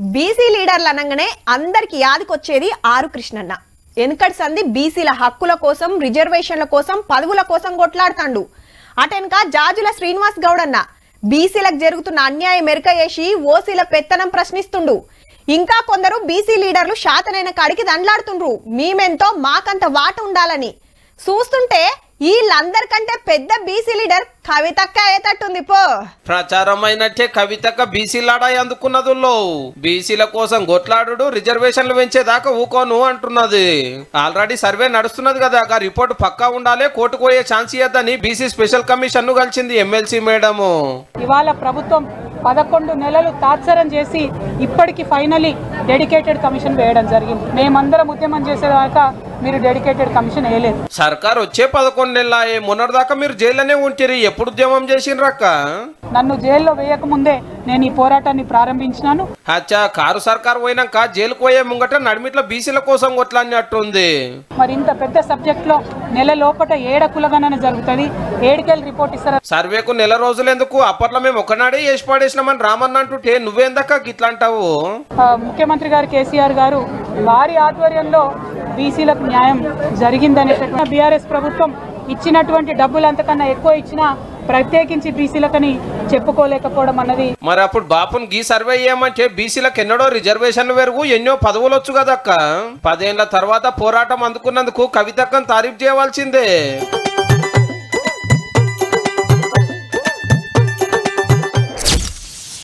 BC లీడర్లు అనగానే అందరికి యాదికొచ్చేది ఆరు కృష్ణన్న. వెనుకటి సంది బీసీల హక్కుల కోసం, రిజర్వేషన్ల కోసం, పదవుల కోసం కొట్లాడుతాండు. అటెనక జాజుల శ్రీనివాస్ గౌడన్న బీసీలకు జరుగుతున్న అన్యాయం మెరుక చేసి ఓసీల పెత్తనం ప్రశ్నిస్తుండు. ఇంకా కొందరు బీసీ లీడర్లు శాతనైన కాడికి దండ్లాడుతుండ్రు. మేమెంతో మాకంత వాట ఉండాలని. చూస్తుంటే వీళ్ళందరికంటే పెద్ద బీసీ లీడర్ కవితక్క అయ్యేటట్టుంది. పో ప్రచారం అయినట్టే కవితక్క బీసీలాడా అందుకున్నదుల్లో బీసీల కోసం కొట్లాడు, రిజర్వేషన్లు పెంచేదాకా ఊకోను అంటున్నది. ఆల్రెడీ సర్వే నడుస్తున్నది కదా, ఆ రిపోర్ట్ పక్కా ఉండాలి, కోర్టుకు పోయే ఛాన్స్ ఇవ్వద్దని బీసీ స్పెషల్ కమిషన్ ను కలిసింది ఎమ్మెల్సీ మేడము. ఇవాళ ప్రభుత్వం 11 నెలలు తాత్సరం చేసి ఇప్పటికి ఫైనలీ డెడికేటెడ్ కమిషన్ వేయడం జరిగింది. మేమందరం ఉద్యమం చేసేదాకా మీరు డెడికేటెడ్ కమిషన్ వేయలేదు. సర్కార్ వచ్చే 11 నెలలే, మొన్నటిదాకా మీరు జైల్లోనే ఉంటిరి. ఎప్పుడు ఉద్యమం చేసిండ్రక్క? నన్ను జైల్లో వేయకముందే నేను ఈ పోరాటాన్ని ప్రారంభించినాను. అచ్చా, కారు సర్కార్ పోయినాక జైలుకు పోయే ముంగట నడిమిట్ల బీసీల కోసం కొట్లాడినట్టుంది. మరి ఇంత పెద్ద సబ్జెక్ట్ లో నెల లోపల ఏడకులగానే జరుగుతుంది. ఏడుకెళ్ళి రిపోర్ట్ ఇస్తారా? సర్వేకు నెల రోజులు ఎందుకు? అప్పట్లో మేము ఒకనాడే చేసి పడేసినామని రామన్న అంటుంటే నువ్వేందక్క గిట్లా అంటావు? ముఖ్యమంత్రి గారు కేసీఆర్ గారు వారి ఆధ్వర్యంలో బీసీలకు న్యాయం జరిగిందనేటటువంటి బీఆర్ఎస్ ప్రభుత్వం ఇచ్చినటువంటి డబ్బులు అంతకన్నా ఎక్కువ ఇచ్చినా ప్రత్యేకించి బీసీలకని చెప్పుకోలేకపోవడం అన్నది. మరి అప్పుడు బాపుని గీ సర్వే చేయమంటే బీసీలకు ఎన్నడో రిజర్వేషన్లు పెరుగు, ఎన్నో పదవులు వచ్చు కదక్క. 10 ఏళ్ల తర్వాత పోరాటం అందుకున్నందుకు కవితక్కను తారీఫ్ చేయవలసిందే.